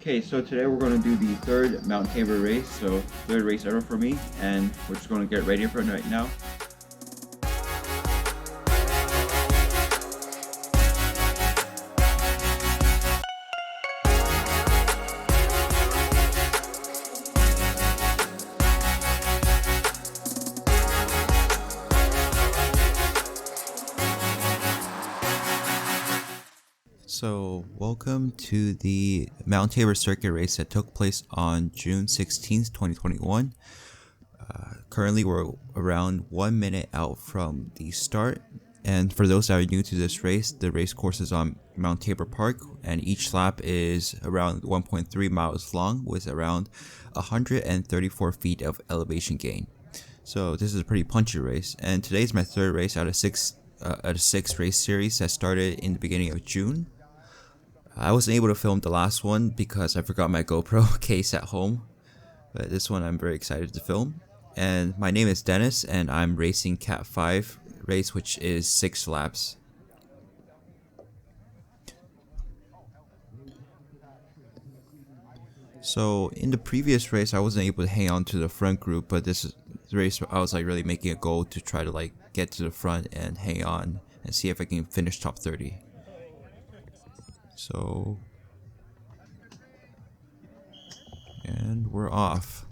Okay, so today we're going to do the third Mount Tabor race, so third race ever for me, and we're just going to get ready for it right now. So, welcome to the Mount Tabor circuit race that took place on June 16th, 2021. Currently, we're around 1 minute out from the start. And for those that are new to this race, the race course is on Mount Tabor Park, and each lap is around 1.3 miles long with around 134 feet of elevation gain. So, this is a pretty punchy race, and today's my third race out of six race series that started in the beginning of June. I wasn't able to film the last one because I forgot my GoPro case at home, but this one I'm very excited to film. And my name is Dennis, and I'm racing Cat 5 race, which is 6 laps. So in the previous race, I wasn't able to hang on to the front group, but this race I was like really making a goal to try to like get to the front and hang on and see if I can finish top 30. So, and we're off.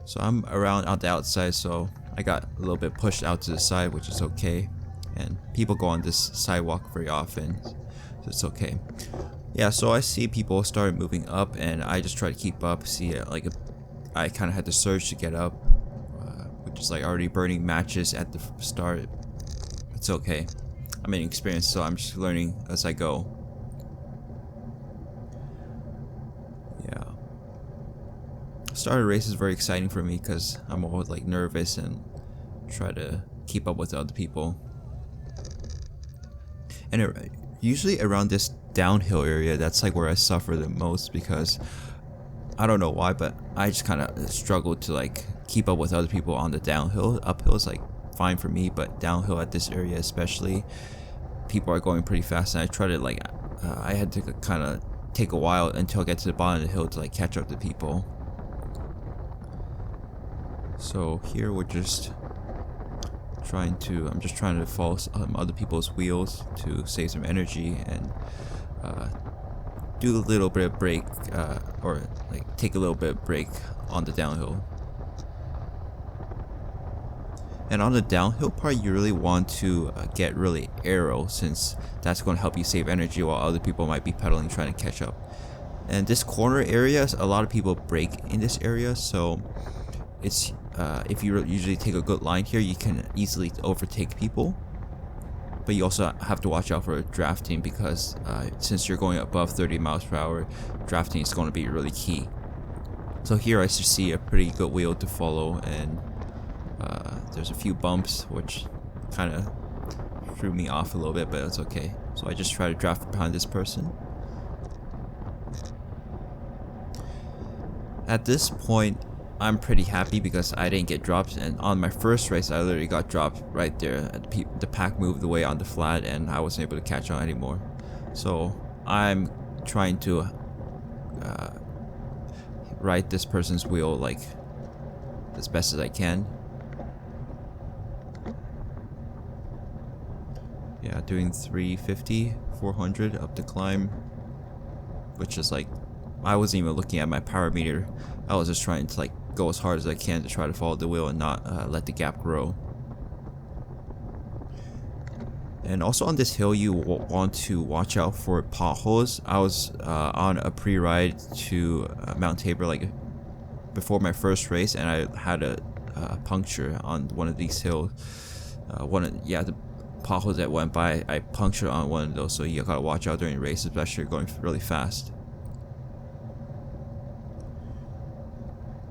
So I'm around on the outside, so I got a little bit pushed out to the side, which is okay. And people go on this sidewalk very often, so it's okay. Yeah, so I see people started moving up, and I just try to keep up. See, like I kind of had the surge to get up, which is like already burning matches at the start. It's okay. I'm inexperienced, so I'm just learning as I go. Yeah. Start a race is very exciting for me because I'm always like nervous and try to keep up with other people. And usually around this downhill area, that's like where I suffer the most because I don't know why, but I just kind of struggle to like keep up with other people on the downhill. Uphill is like fine for me, but downhill at this area especially, people are going pretty fast, and I try to like I had to kind of take a while until I get to the bottom of the hill to like catch up to people. So here we're just I'm just trying to follow other people's wheels to save some energy and do a little bit of break or like take a little bit of break on the downhill. And on the downhill part, you really want to get really aero, since that's going to help you save energy while other people might be pedaling trying to catch up. And this corner area, a lot of people brake in this area, so it's if you usually take a good line here, you can easily overtake people. But you also have to watch out for drafting because since you're going above 30 miles per hour, drafting is going to be really key. So here I just see a pretty good wheel to follow, and there's a few bumps which kind of threw me off a little bit, but it's okay. So I just try to draft behind this person. At this point, I'm pretty happy because I didn't get dropped, and on my first race I literally got dropped right there. The pack moved away on the flat and I wasn't able to catch on anymore. So I'm trying to ride this person's wheel like as best as I can. Yeah, doing 350, 400 up the climb, which is like, I wasn't even looking at my power meter. I was just trying to like go as hard as I can to try to follow the wheel and not let the gap grow. And also on this hill, you want to watch out for potholes. I was on a pre-ride to Mount Tabor like before my first race, and I had a puncture on one of these hills. The potholes that went by, I punctured on one of those, so you gotta watch out during races, especially going really fast.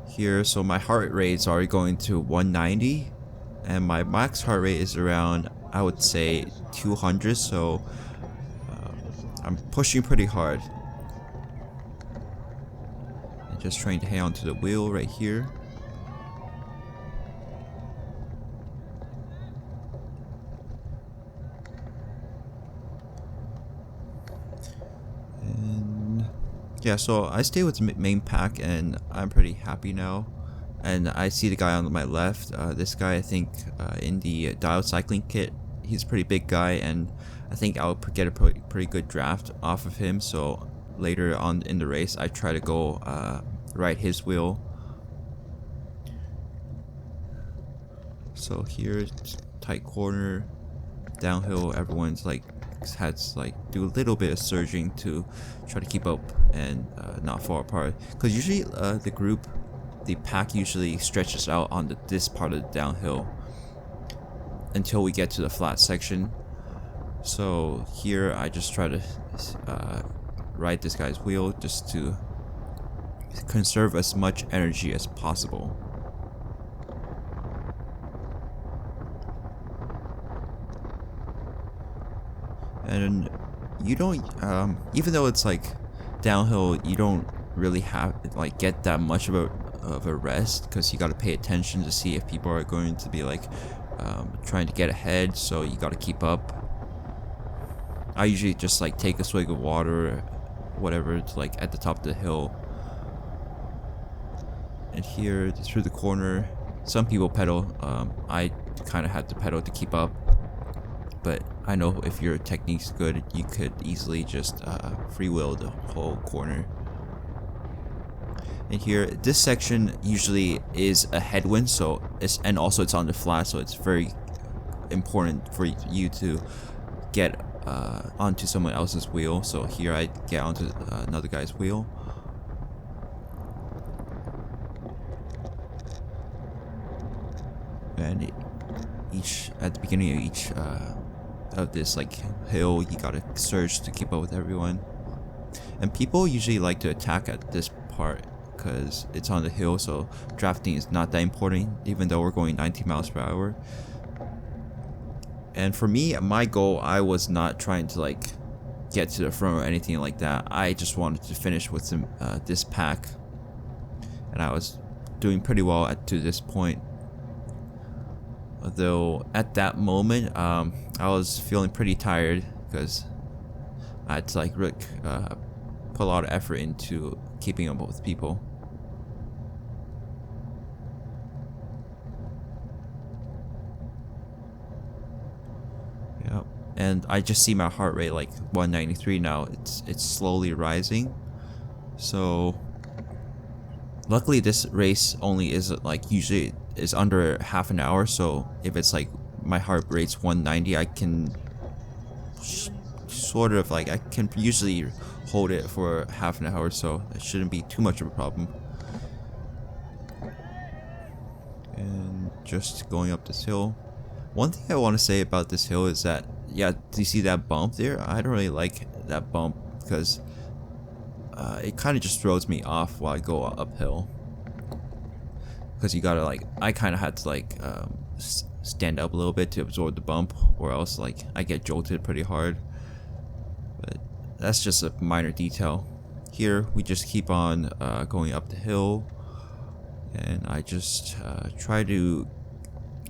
Here, so my heart rate is already going to 190, and my max heart rate is around, I would say, 200, so I'm pushing pretty hard. And just trying to hang on to the wheel right here. And Yeah, so I stay with the main pack and I'm pretty happy now. And I see the guy on my left. This guy, I think, in the dial cycling kit, he's a pretty big guy, and I think I'll get a pretty good draft off of him. So later on in the race, I try to go ride his wheel. So here, tight corner, downhill. Everyone's like has to like do a little bit of surging to try to keep up and not fall apart. Because usually the pack usually stretches out on this part of the downhill until we get to the flat section. So here I just try to ride this guy's wheel just to conserve as much energy as possible. And you don't, even though it's like downhill, you don't really have like get that much of a rest, because you got to pay attention to see if people are going to be like trying to get ahead, so you got to keep up. I usually just like take a swig of water or whatever to like at the top of the hill. And here through the corner, some people pedal. I kind of had to pedal to keep up, but I know if your technique's good, you could easily just freewheel the whole corner. And here, this section usually is a headwind, so and also it's on the flat, so it's very important for you to get onto someone else's wheel. So here I get onto another guy's wheel. And at the beginning of each of this like hill, you gotta surge to keep up with everyone. And people usually like to attack at this part because it's on the hill, so drafting is not that important, even though we're going 90 miles per hour. And for me, my goal, I was not trying to like get to the front or anything like that. I just wanted to finish with some this pack, and I was doing pretty well to this point. Although at that moment, I was feeling pretty tired because I had to like put a lot of effort into keeping up with people. Yep. And I just see my heart rate like 193 now. It's slowly rising. So luckily this race only is like usually is under half an hour, so if it's like my heart rate's 190, I can sort of like I can usually hold it for half an hour, so it shouldn't be too much of a problem. And just going up this hill. One thing I want to say about this hill is that, yeah, do you see that bump there? I don't really like that bump because it kind of just throws me off while I go uphill. Because you gotta like, I kind of had to like stand up a little bit to absorb the bump, or else like I get jolted pretty hard. But that's just a minor detail. Here we just keep on going up the hill, and I just try to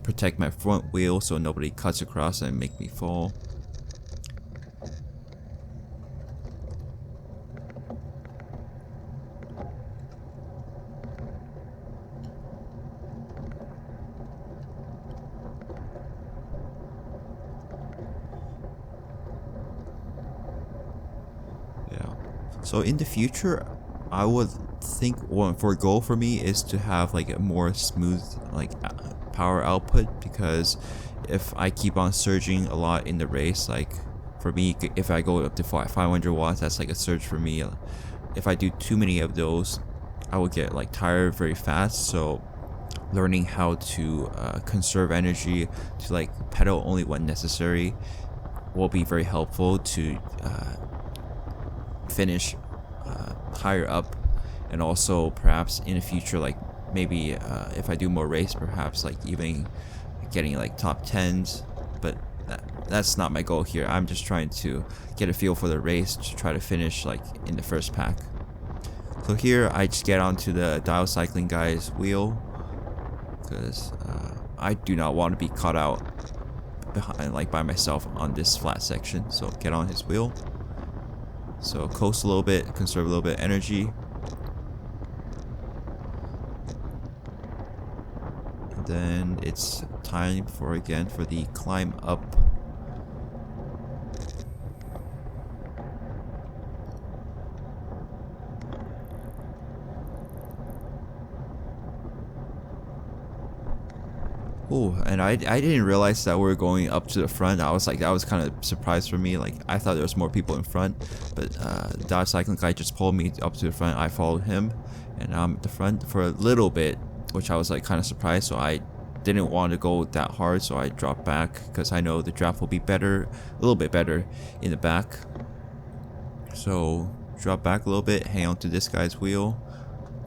protect my front wheel so nobody cuts across and make me fall. So in the future, I would think one for a goal for me is to have like a more smooth like power output, because if I keep on surging a lot in the race, like for me, if I go up to 500 watts, that's like a surge for me. If I do too many of those, I will get like tired very fast. So learning how to conserve energy, to like pedal only when necessary, will be very helpful to finish higher up. And also perhaps in the future, like maybe if I do more race, perhaps like even getting like top 10s. But that's not my goal here. I'm just trying to get a feel for the race to try to finish like in the first pack. So here I just get onto the dial cycling guy's wheel, because I do not want to be caught out behind like by myself on this flat section. So get on his wheel. So coast a little bit, conserve a little bit of energy. And then it's time for the climb up. Oh, and I didn't realize that we were going up to the front. I was kind of surprised for me. Like, I thought there was more people in front, but the Dodge cycling guy just pulled me up to the front. I followed him, and I'm at the front for a little bit, which I was like kind of surprised. So I didn't want to go that hard, so I dropped back because I know the draft will be better, a little bit better in the back. So drop back a little bit, hang on to this guy's wheel,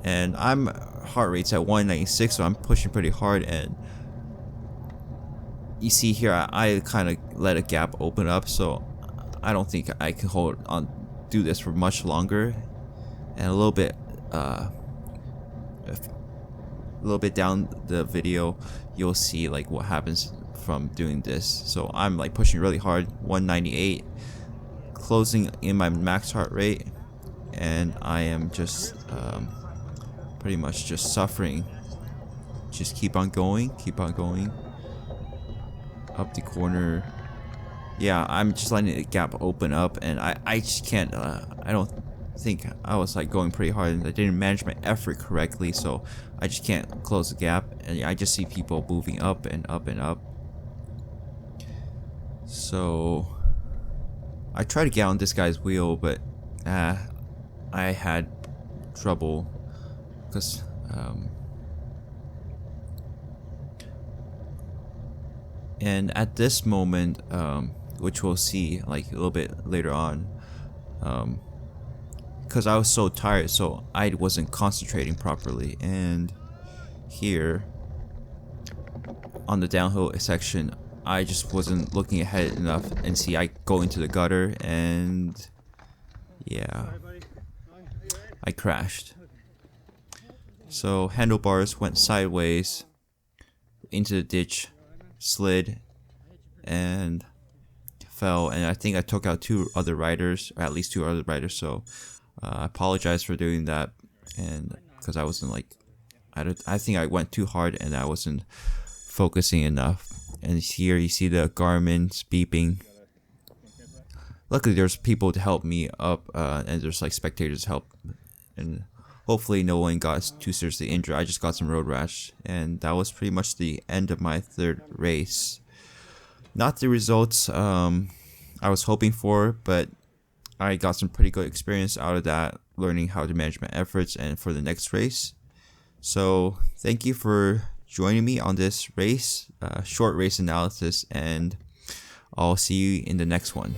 and I'm heart rate's at 196, so I'm pushing pretty hard. And you see here, I kind of let a gap open up, so I don't think I can do this for much longer. And a little bit down the video, you'll see like what happens from doing this. So I'm like pushing really hard, 198, closing in my max heart rate, and I am just pretty much just suffering. Just keep on going up the corner. Yeah, I'm just letting the gap open up, and I just can't. I don't think I was like going pretty hard, and I didn't manage my effort correctly, so I just can't close the gap, and I just see people moving up and up and up. So I tried to get on this guy's wheel, but I had trouble because and at this moment, which we'll see like a little bit later on, because I was so tired, so I wasn't concentrating properly. And here on the downhill section, I just wasn't looking ahead enough, and see I go into the gutter, and yeah, I crashed. So handlebars went sideways into the ditch, slid, and fell, and I think I took out two other riders, or at least two other riders. So I apologize for doing that, and because I wasn't like, I think I went too hard and I wasn't focusing enough. And here you see the Garmin's beeping. Luckily there's people to help me up, and there's like spectators to help, and hopefully no one got too seriously injured. I just got some road rash, and that was pretty much the end of my third race. Not the results I was hoping for, but I got some pretty good experience out of that, learning how to manage my efforts and for the next race. So thank you for joining me on this race, short race analysis, and I'll see you in the next one.